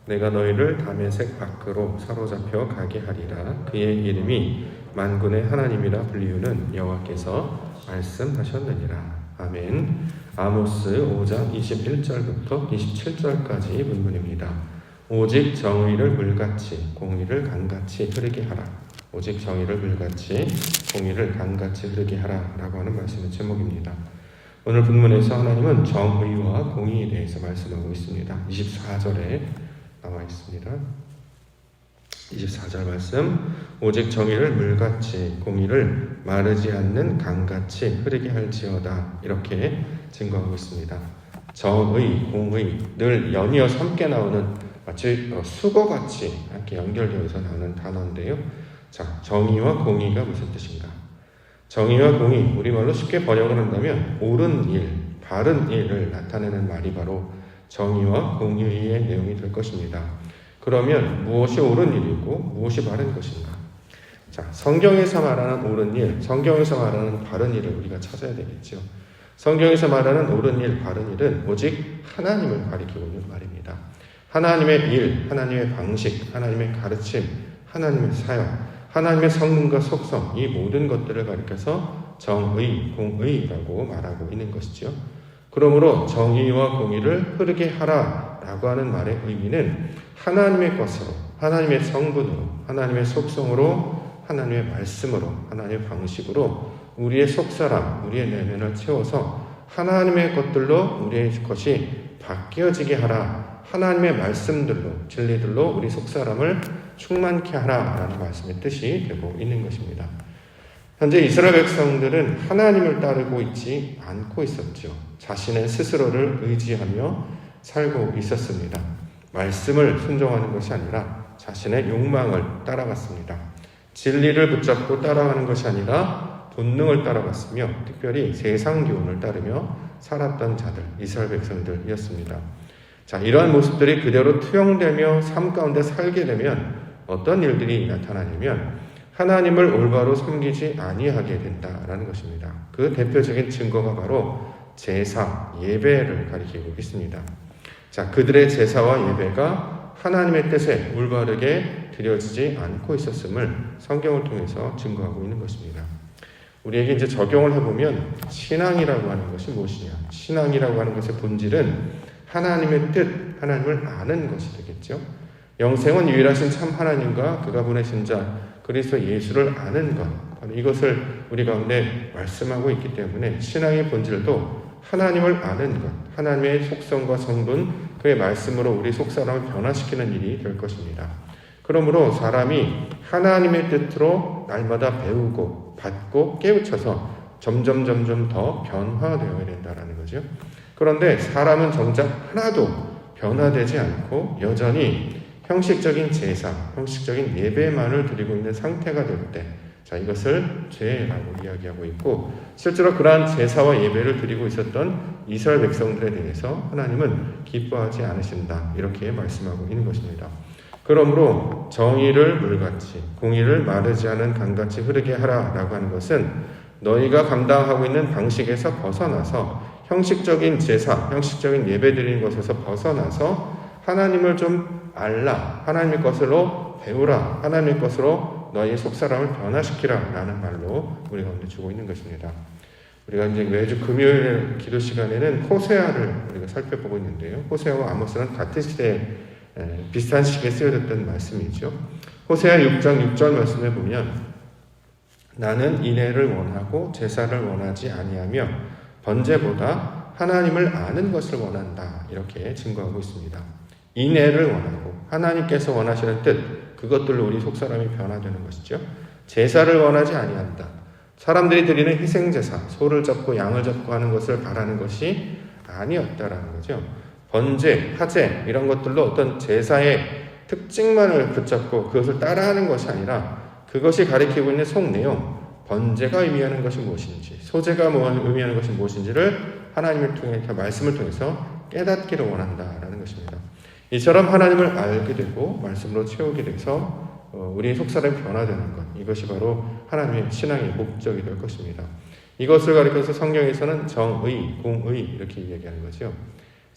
내가 너희를 다메섹 밖으로 사로잡혀 가게 하리라. 그의 이름이 만군의 하나님이라 불리우는 여호와께서 말씀하셨느니라. 아멘. 아모스 5장 21절부터 27절까지 본문입니다. 오직 정의를 물같이 공의를 강같이 흐르게 하라. 오직 정의를 물같이 공의를 강같이 흐르게 하라 라고 하는 말씀의 제목입니다. 오늘 본문에서 하나님은 정의와 공의에 대해서 말씀하고 있습니다. 24절에 나와 있습니다. 24절 말씀, 오직 정의를 물같이 공의를 마르지 않는 강같이 흐르게 할지어다, 이렇게 증거하고 있습니다. 정의, 공의, 늘 연이어서 함께 나오는 마치 수거같이 이렇게 연결되어서 나오는 단어인데요. 자, 정의와 공의가 무슨 뜻인가? 정의와 공의, 우리말로 쉽게 번역을 한다면 옳은 일, 바른 일을 나타내는 말이 바로 정의와 공의의 내용이 될 것입니다. 그러면 무엇이 옳은 일이고 무엇이 바른 것인가? 자, 성경에서 말하는 옳은 일, 성경에서 말하는 바른 일을 우리가 찾아야 되겠죠. 성경에서 말하는 옳은 일, 바른 일은 오직 하나님을 가리키고 있는 말입니다. 하나님의 일, 하나님의 방식, 하나님의 가르침, 하나님의 사역, 하나님의 성능과 속성, 이 모든 것들을 가리켜서 정의, 공의라고 말하고 있는 것이죠. 그러므로 정의와 공의를 흐르게 하라 라고 하는 말의 의미는 하나님의 것으로, 하나님의 성분으로, 하나님의 속성으로, 하나님의 말씀으로, 하나님의 방식으로 우리의 속사람, 우리의 내면을 채워서 하나님의 것들로 우리의 것이 바뀌어지게 하라, 하나님의 말씀들로, 진리들로 우리 속사람을 충만케 하라라는 말씀의 뜻이 되고 있는 것입니다. 현재 이스라엘 백성들은 하나님을 따르고 있지 않고 있었죠. 자신의 스스로를 의지하며 살고 있었습니다. 말씀을 순종하는 것이 아니라 자신의 욕망을 따라갔습니다. 진리를 붙잡고 따라가는 것이 아니라 본능을 따라갔으며 특별히 세상 기운을 따르며 살았던 자들, 이스라엘 백성들이었습니다. 자, 이러한 모습들이 그대로 투영되며 삶 가운데 살게 되면 어떤 일들이 나타나냐면 하나님을 올바로 섬기지 아니하게 된다라는 것입니다. 그 대표적인 증거가 바로 제사, 예배를 가리키고 있습니다. 자, 그들의 제사와 예배가 하나님의 뜻에 올바르게 드려지지 않고 있었음을 성경을 통해서 증거하고 있는 것입니다. 우리에게 이제 적용을 해보면 신앙이라고 하는 것이 무엇이냐? 신앙이라고 하는 것의 본질은 하나님의 뜻, 하나님을 아는 것이 되겠죠. 영생은 유일하신 참 하나님과 그가 보내신 자 그리스도 예수를 아는 것, 이것을 우리 가운데 말씀하고 있기 때문에 신앙의 본질도 하나님을 아는 것, 하나님의 속성과 성분, 그의 말씀으로 우리 속사람을 변화시키는 일이 될 것입니다. 그러므로 사람이 하나님의 뜻으로 날마다 배우고 받고 깨우쳐서 점점 더 변화되어야 된다는 거죠. 그런데 사람은 정작 하나도 변화되지 않고 여전히 형식적인 제사, 형식적인 예배만을 드리고 있는 상태가 될 때, 자, 이것을 죄라고 이야기하고 있고, 실제로 그러한 제사와 예배를 드리고 있었던 이스라엘 백성들에 대해서 하나님은 기뻐하지 않으신다, 이렇게 말씀하고 있는 것입니다. 그러므로 정의를 물같이, 공의를 마르지 않은 강같이 흐르게 하라라고 하는 것은 너희가 감당하고 있는 방식에서 벗어나서 형식적인 제사, 형식적인 예배 드리는 것에서 벗어나서 하나님을 좀 알라, 하나님의 것으로 배우라, 하나님의 것으로 너희의 속사람을 변화시키라 라는 말로 우리 가운데 주고 있는 것입니다. 우리가 이제 매주 금요일 기도 시간에는 호세아를 우리가 살펴보고 있는데요. 호세아와 아모스는 같은 시대에 비슷한 시기에 쓰여졌던 말씀이죠. 호세아 6장 6절 말씀에 보면 나는 인애를 원하고 제사를 원하지 아니하며 번제보다 하나님을 아는 것을 원한다, 이렇게 증거하고 있습니다. 인애를 원하고 하나님께서 원하시는 뜻, 그것들로 우리 속사람이 변화되는 것이죠. 제사를 원하지 아니한다. 사람들이 드리는 희생제사, 소를 잡고 양을 잡고 하는 것을 바라는 것이 아니었다라는 거죠. 번제, 화제 이런 것들로 어떤 제사의 특징만을 붙잡고 그것을 따라하는 것이 아니라 그것이 가리키고 있는 속 내용, 번제가 의미하는 것이 무엇인지, 소제가 의미하는 것이 무엇인지를 하나님을 통해, 말씀을 통해서 깨닫기를 원한다라는 것입니다. 이처럼 하나님을 알게 되고 말씀으로 채우게 돼서 우리의 속사람이 변화되는 것, 이것이 바로 하나님의 신앙의 목적이 될 것입니다. 이것을 가리켜서 성경에서는 정의, 공의 이렇게 얘기하는 거죠.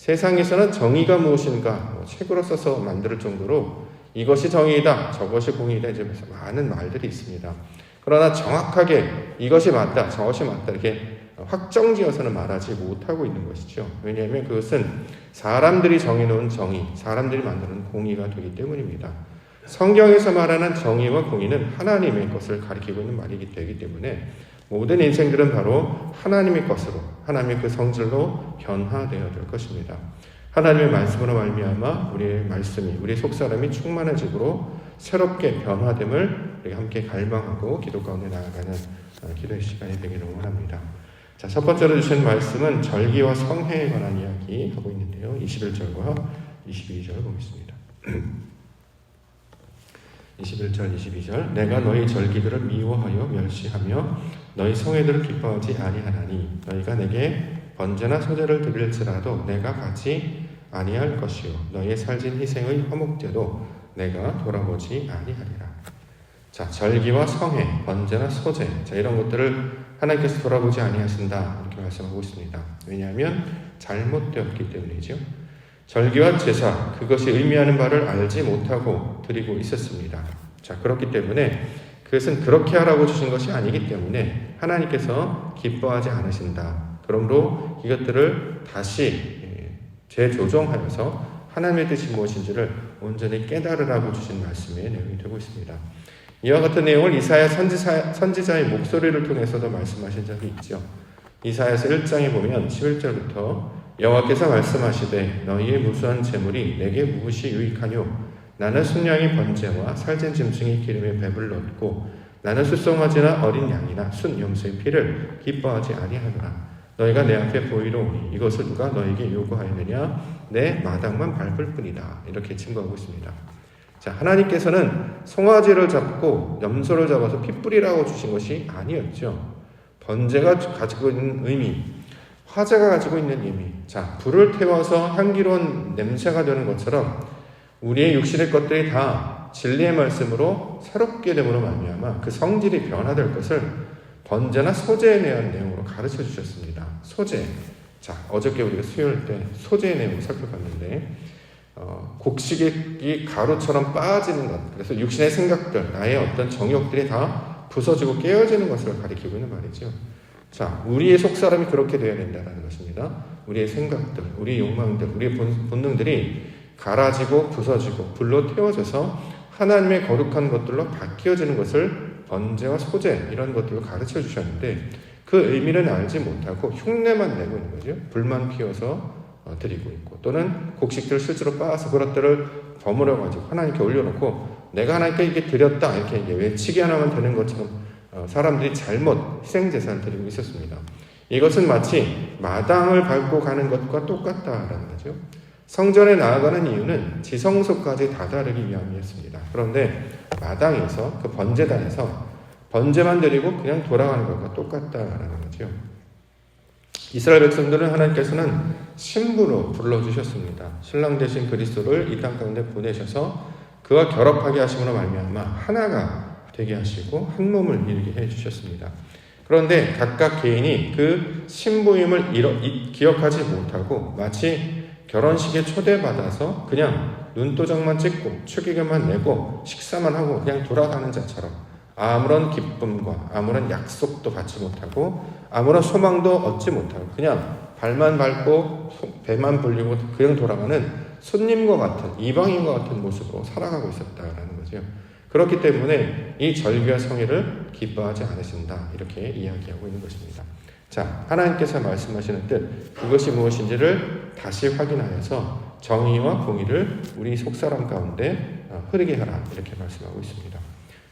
세상에서는 정의가 무엇인가 책으로 써서 만들 정도로 이것이 정의이다, 저것이 공의이다 이제 많은 말들이 있습니다. 그러나 정확하게 이것이 맞다, 저것이 맞다 이렇게 확정지어서는 말하지 못하고 있는 것이죠. 왜냐하면 그것은 사람들이 정해놓은 정의, 사람들이 만드는 공의가 되기 때문입니다. 성경에서 말하는 정의와 공의는 하나님의 것을 가리키고 있는 말이기 때문에 모든 인생들은 바로 하나님의 것으로, 하나님의 그 성질로 변화되어야 될 것입니다. 하나님의 말씀으로 말미암아 우리의 말씀이, 우리의 속사람이 충만해지고 새롭게 변화됨을 우리가 함께 갈망하고 기도 가운데 나아가는 기도의 시간이 되기를 원합니다. 자, 첫 번째로 주신 말씀은 절기와 성회에 관한 이야기 하고 있는데요. 21절과 22절 보겠습니다. 21절, 22절. 내가 너희 절기들을 미워하여 멸시하며 너희 성회들을 기뻐하지 아니하나니 너희가 내게 번제나 소제를 드릴지라도 내가 받지 아니할 것이요 너희의 살진 희생의 화목제도 내가 돌아보지 아니하리라. 자, 절기와 성회, 번제나 소제, 자, 이런 것들을 하나님께서 돌아보지 아니하신다 이렇게 말씀하고 있습니다. 왜냐하면 잘못되었기 때문이죠. 절기와 제사, 그것이 의미하는 바를 알지 못하고 드리고 있었습니다. 자, 그렇기 때문에 그것은 그렇게 하라고 주신 것이 아니기 때문에 하나님께서 기뻐하지 않으신다. 그러므로 이것들을 다시 재조정하여서 하나님의 뜻이 무엇인지를 온전히 깨달으라고 주신 말씀의 내용이 되고 있습니다. 이와 같은 내용을 이사야 선지자의 목소리를 통해서도 말씀하신 적이 있죠. 이사야서 1장에 보면 11절부터 여호와께서 말씀하시되 너희의 무수한 재물이 내게 무엇이 유익하뇨 나는 순양의 번제와 살찐 짐승의 기름에 배불러 얻고 나는 숫송아지나 어린 양이나 순 염소의 피를 기뻐하지 아니하노라. 너희가 내 앞에 보이러 오니 이것을 누가 너희에게 요구하였느냐 내 마당만 밟을 뿐이다. 이렇게 증거하고 있습니다. 자, 하나님께서는 송아지를 잡고 염소를 잡아서 피 뿌리라고 주신 것이 아니었죠. 번제가 가지고 있는 의미, 화제가 가지고 있는 의미, 자, 불을 태워서 향기로운 냄새가 되는 것처럼 우리의 육신의 것들이 다 진리의 말씀으로 새롭게 됨으로 말미암아 그 성질이 변화될 것을 번제나 소제에 대한 내용으로 가르쳐 주셨습니다. 소제. 자, 어저께 우리가 수요일 때 소제의 내용을 살펴봤는데 곡식이 가루처럼 빠지는 것, 그래서 육신의 생각들, 나의 어떤 정욕들이 다 부서지고 깨어지는 것을 가리키고 있는 말이죠. 자, 우리의 속사람이 그렇게 되어야 된다는 것입니다. 우리의 생각들, 우리의 욕망들, 우리의 본능들이 갈아지고 부서지고 불로 태워져서 하나님의 거룩한 것들로 바뀌어지는 것을 번제와 소제 이런 것들로 가르쳐 주셨는데 그 의미는 알지 못하고 흉내만 내고 있는 거죠. 불만 피워서 드리고 있고 또는 곡식들을 실제로 빻아서 그것들을 버무려가지고 하나님께 올려놓고 내가 하나님께 이게 드렸다 이렇게 외치기 하나만 되는 것처럼 사람들이 잘못 희생제사를 드리고 있었습니다. 이것은 마치 마당을 밟고 가는 것과 똑같다라는 거죠. 성전에 나아가는 이유는 지성소까지 다다르기 위함이었습니다. 그런데 마당에서 그 번제단에서 번제만 드리고 그냥 돌아가는 것과 똑같다라는 거죠. 이스라엘 백성들은 하나님께서는 신부로 불러주셨습니다. 신랑 되신 그리스도를 이 땅 가운데 보내셔서 그와 결합하게 하심으로 말미암아 하나가 되게 하시고 한 몸을 이루게 해주셨습니다. 그런데 각각 개인이 그 신부임을 기억하지 못하고 마치 결혼식에 초대받아서 그냥 눈도장만 찍고 축의금만 내고 식사만 하고 그냥 돌아가는 자처럼 아무런 기쁨과 아무런 약속도 받지 못하고 아무런 소망도 얻지 못하고 그냥 발만 밟고 배만 불리고 그냥 돌아가는 손님과 같은 이방인과 같은 모습으로 살아가고 있었다라는 거죠. 그렇기 때문에 이 절기와 성회를 기뻐하지 않으신다 이렇게 이야기하고 있는 것입니다. 자, 하나님께서 말씀하시는 뜻 그것이 무엇인지를 다시 확인하여서 정의와 공의를 우리 속사람 가운데 흐르게 하라 이렇게 말씀하고 있습니다.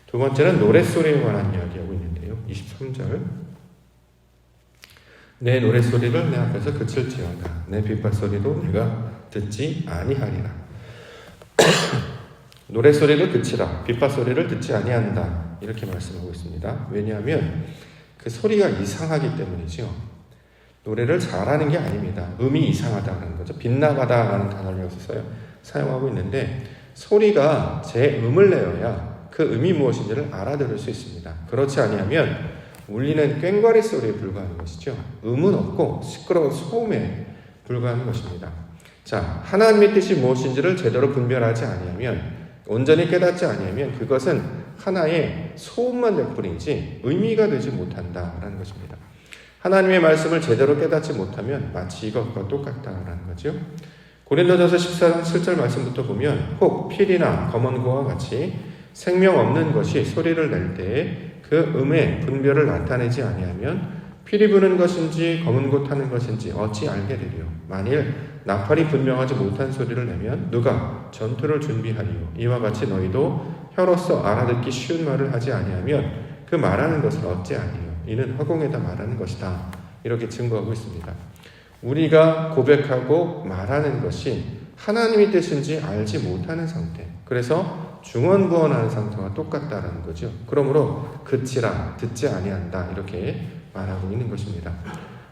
두 번째는 노랫소리에 관한 이야기하고 있는데요. 23절 내 노랫소리를 내 앞에서 그칠지어다 내 빗발소리도 내가 듣지 아니하리라. 노랫소리를 그치라 빗발소리를 듣지 아니한다 이렇게 말씀하고 있습니다. 왜냐하면 그 소리가 이상하기 때문이죠. 노래를 잘하는 게 아닙니다. 음이 이상하다는 거죠. 빗나가다라는 단어를 여기서 사용하고 있는데 소리가 제 음을 내어야 그 음이 무엇인지를 알아들을 수 있습니다. 그렇지 아니하면 울리는 꽹과리 소리에 불과한 것이죠. 음은 없고 시끄러운 소음에 불과한 것입니다. 자, 하나님의 뜻이 무엇인지를 제대로 분별하지 아니하면, 온전히 깨닫지 아니하면 그것은 하나의 소음만 될 뿐이지 의미가 되지 못한다라는 것입니다. 하나님의 말씀을 제대로 깨닫지 못하면 마치 이것과 똑같다라는 거죠. 고린도전서 14장 7절 말씀부터 보면 혹 필이나 검은 고와 같이 생명 없는 것이 소리를 낼 때에 그 음의 분별을 나타내지 아니하면 필이 부는 것인지 검은 고 타는 것인지 어찌 알게 되리요. 만일 나팔이 분명하지 못한 소리를 내면 누가 전투를 준비하리요. 이와 같이 너희도 혀로서 알아듣기 쉬운 말을 하지 아니하면 그 말하는 것을 어찌 아니요. 이는 허공에다 말하는 것이다. 이렇게 증거하고 있습니다. 우리가 고백하고 말하는 것이 하나님의 뜻인지 알지 못하는 상태. 그래서 중언부언하는 상태와 똑같다라는 거죠. 그러므로 그치라 듣지 아니한다 이렇게 말하고 있는 것입니다.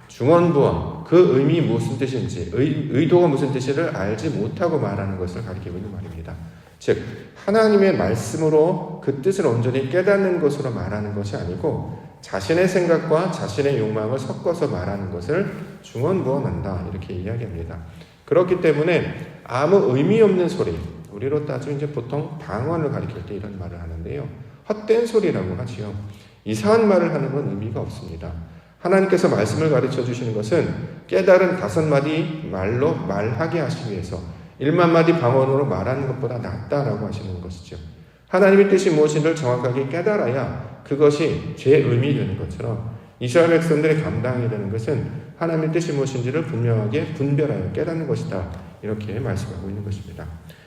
중언부언 그 의미 무슨 뜻인지 의도가 무슨 뜻인지를 알지 못하고 말하는 것을 가리키고 있는 말입니다. 즉 하나님의 말씀으로 그 뜻을 온전히 깨닫는 것으로 말하는 것이 아니고 자신의 생각과 자신의 욕망을 섞어서 말하는 것을 중언부언한다 이렇게 이야기합니다. 그렇기 때문에 아무 의미 없는 소리, 우리로 따지면 이제 보통 방언을 가리킬 때 이런 말을 하는데요. 헛된 소리라고 하지요. 이상한 말을 하는 건 의미가 없습니다. 하나님께서 말씀을 가르쳐 주시는 것은 깨달은 5마디 말로 말하게 하시기 위해서 1만 마디 방언으로 말하는 것보다 낫다라고 하시는 것이죠. 하나님의 뜻이 무엇인지를 정확하게 깨달아야 그것이 제 의미되는 것처럼 이스라엘 백성들의 감당이 되는 것은 하나님의 뜻이 무엇인지를 분명하게 분별하여 깨닫는 것이다. 이렇게 말씀하고 있는 것입니다.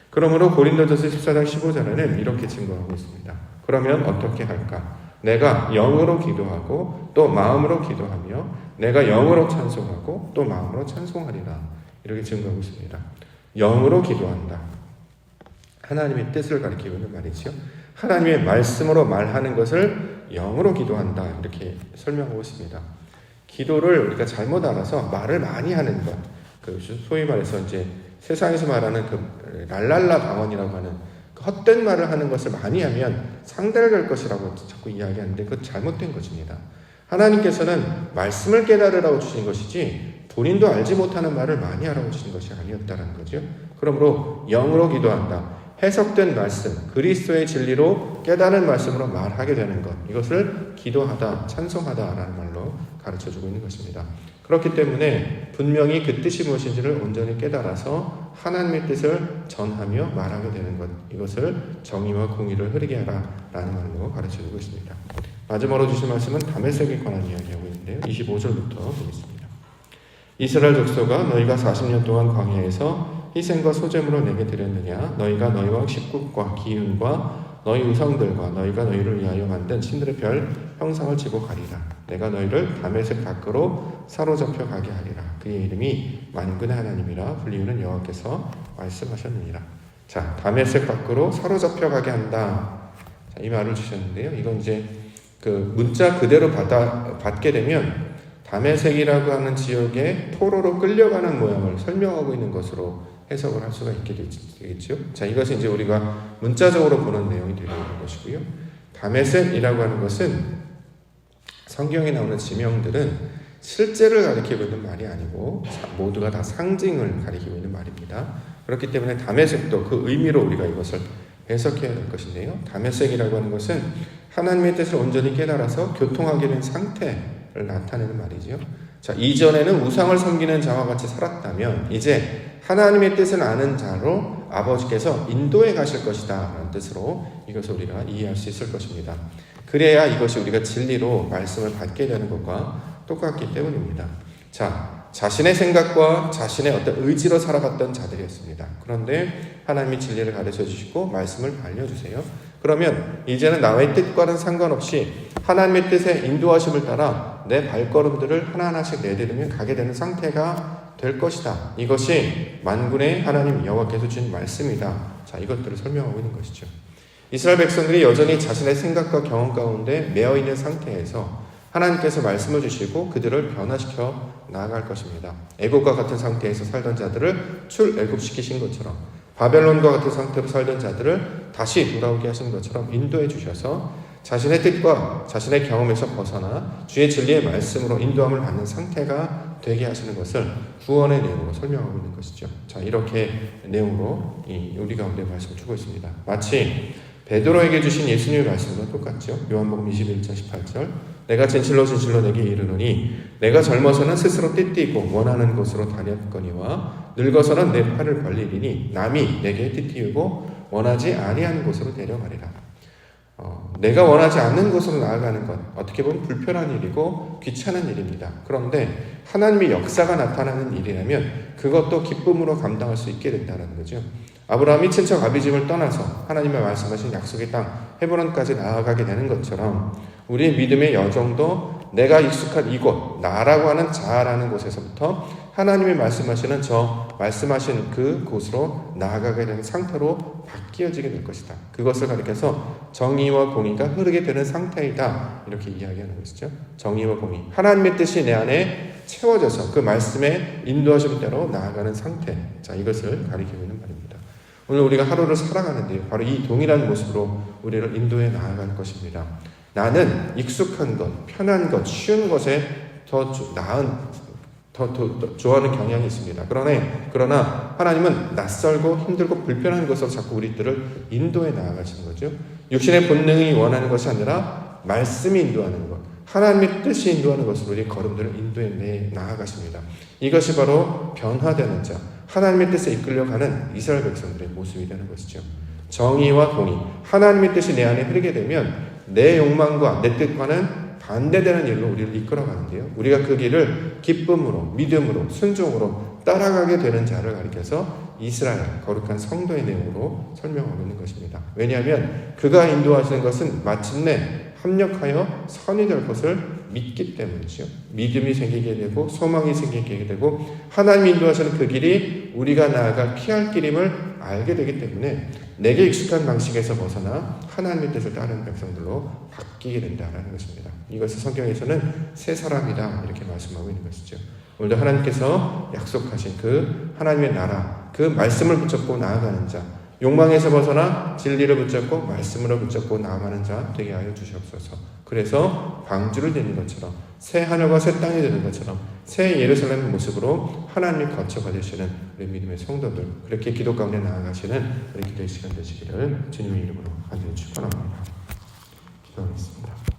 그러므로 고린도전서 14장 15절에는 이렇게 증거하고 있습니다. 그러면 어떻게 할까? 내가 영으로 기도하고 또 마음으로 기도하며 내가 영으로 찬송하고 또 마음으로 찬송하리라. 이렇게 증거하고 있습니다. 영으로 기도한다. 하나님의 뜻을 가리키고 있는 말이지요. 하나님의 말씀으로 말하는 것을 영으로 기도한다. 이렇게 설명하고 있습니다. 기도를 우리가 잘못 알아서 말을 많이 하는 것, 그 소위 말해서 이제 세상에서 말하는 그 랄랄라 방언이라고 하는 그 헛된 말을 하는 것을 많이 하면 상대를 갈 것이라고 자꾸 이야기하는데 그건 잘못된 것입니다. 하나님께서는 말씀을 깨달으라고 주신 것이지 본인도 알지 못하는 말을 많이 하라고 주신 것이 아니었다는 거죠. 그러므로 영으로 기도한다. 해석된 말씀, 그리스도의 진리로 깨달은 말씀으로 말하게 되는 것, 이것을 기도하다, 찬송하다라는 말로 가르쳐주고 있는 것입니다. 그렇기 때문에 분명히 그 뜻이 무엇인지를 온전히 깨달아서 하나님의 뜻을 전하며 말하게 되는 것, 이것을 정의와 공의를 흐리게 하라라는 말로 가르쳐주고 있습니다. 마지막으로 주신 말씀은 다메섹에 관한 이야기하고 있는데요. 25절부터 보겠습니다. 이스라엘 족속아 너희가 40년 동안 광야에서 희생과 소제물로 내게 드렸느냐? 너희가 너희와 식국과 기운과 너희 우상들과 너희가 너희를 위하여 만든 신들의 별 형상을 지고 가리라. 내가 너희를 다메섹 밖으로 사로잡혀 가게 하리라. 그의 이름이 만군의 하나님이라 불리우는 여호와께서 말씀하셨느니라. 자, 다메섹 밖으로 사로잡혀 가게 한다. 자, 이 말을 주셨는데요. 이건 이제 그 문자 그대로 받게 되면 다메섹이라고 하는 지역에 포로로 끌려가는 모양을 설명하고 있는 것으로 해석을 할 수가 있게 되겠죠. 자, 이것이 이제 우리가 문자적으로 보는 내용이 되는 것이고요. 다메섹이라고 하는 것은 성경에 나오는 지명들은 실제를 가리키고 있는 말이 아니고 모두가 다 상징을 가리키고 있는 말입니다. 그렇기 때문에 다메섹도 그 의미로 우리가 이것을 해석해야 될 것인데요. 다메섹이라고 하는 것은 하나님의 뜻을 온전히 깨달아서 교통하게 된 상태를 나타내는 말이죠. 자, 이전에는 우상을 섬기는 자와 같이 살았다면 이제 하나님의 뜻을 아는 자로 아버지께서 인도해 가실 것이다 라는 뜻으로 이것을 우리가 이해할 수 있을 것입니다. 그래야 이것이 우리가 진리로 말씀을 받게 되는 것과 똑같기 때문입니다. 자, 자신의 생각과 자신의 어떤 의지로 살아갔던 자들이었습니다. 그런데 하나님이 진리를 가르쳐 주시고 말씀을 알려주세요. 그러면 이제는 나의 뜻과는 상관없이 하나님의 뜻에 인도하심을 따라 내 발걸음들을 하나하나씩 내디디며 가게 되는 상태가 될 것이다. 이것이 만군의 하나님 여호와께서 주신 말씀이다. 자, 이것들을 설명하고 있는 것이죠. 이스라엘 백성들이 여전히 자신의 생각과 경험 가운데 매어 있는 상태에서 하나님께서 말씀을 주시고 그들을 변화시켜 나아갈 것입니다. 애국과 같은 상태에서 살던 자들을 출애굽시키신 것처럼 바벨론과 같은 상태로 살던 자들을 다시 돌아오게 하신 것처럼 인도해 주셔서 자신의 뜻과 자신의 경험에서 벗어나 주의 진리의 말씀으로 인도함을 받는 상태가 되게 하시는 것을 구원의 내용으로 설명하고 있는 것이죠. 자, 이렇게 내용으로 우리 가운데 말씀을 주고 있습니다. 마치 베드로에게 주신 예수님의 말씀과 똑같죠. 요한복음 21장 18절 내가 진실로 진실로 내게 이르노니 내가 젊어서는 스스로 띠띠고 원하는 곳으로 다녔거니와 늙어서는 내 팔을 벌리리니 남이 내게 띠띠우고 원하지 아니하는 곳으로 데려가리라. 내가 원하지 않는 곳으로 나아가는 것 어떻게 보면 불편한 일이고 귀찮은 일입니다. 그런데 하나님의 역사가 나타나는 일이라면 그것도 기쁨으로 감당할 수 있게 된다는 거죠. 아브라함이 친척 아비집을 떠나서 하나님의 말씀하신 약속의 땅 헤브론까지 나아가게 되는 것처럼 우리의 믿음의 여정도 내가 익숙한 이곳 나라고 하는 자아라는 곳에서부터 하나님이 말씀하시는 말씀하신 그 곳으로 나아가게 되는 상태로 바뀌어지게 될 것이다. 그것을 가리켜서 정의와 공의가 흐르게 되는 상태이다. 이렇게 이야기하는 것이죠. 정의와 공의. 하나님의 뜻이 내 안에 채워져서 그 말씀에 인도하심대로 나아가는 상태. 자, 이것을 가리키고 있는 말입니다. 오늘 우리가 하루를 살아가는데요. 바로 이 동일한 모습으로 우리를 인도해 나아갈 것입니다. 나는 익숙한 것, 편한 것, 쉬운 것에 더 좋아하는 경향이 있습니다. 그러나 하나님은 낯설고 힘들고 불편한 것으로 자꾸 우리들을 인도해 나아가시는 거죠. 육신의 본능이 원하는 것이 아니라 말씀이 인도하는 것, 하나님의 뜻이 인도하는 것으로 우리 걸음들을 인도해 나아가십니다. 이것이 바로 변화되는 자, 하나님의 뜻에 이끌려가는 이스라엘 백성들의 모습이 되는 것이죠. 정의와 공의, 하나님의 뜻이 내 안에 흐르게 되면 내 욕망과 내 뜻과는 반대되는 일로 우리를 이끌어가는데요. 우리가 그 길을 기쁨으로, 믿음으로, 순종으로 따라가게 되는 자를 가리켜서 이스라엘, 거룩한 성도의 내용으로 설명하고 있는 것입니다. 왜냐하면 그가 인도하시는 것은 마침내 합력하여 선이 될 것을 믿기 때문이죠. 믿음이 생기게 되고 소망이 생기게 되고 하나님이 인도하시는 그 길이 우리가 나아갈 피할 길임을 알게 되기 때문에 내게 익숙한 방식에서 벗어나 하나님의 뜻을 따르는 백성들로 바뀌게 된다는 것입니다. 이것을 성경에서는 새 사람이다 이렇게 말씀하고 있는 것이죠. 오늘도 하나님께서 약속하신 그 하나님의 나라, 그 말씀을 붙잡고 나아가는 자, 욕망에서 벗어나 진리를 붙잡고 말씀으로 붙잡고 나아가는 자 되게 하여 주시옵소서. 그래서 방주를 되는 것처럼 새 하늘과 새 땅이 되는 것처럼 새 예루살렘의 모습으로 하나님이 거쳐가 되시는 우리 믿음의 성도들, 그렇게 기도 가운데 나아가시는 우리 기도의 시간 되시기를 주님의 이름으로 간절히 축원합니다. 기도하겠습니다.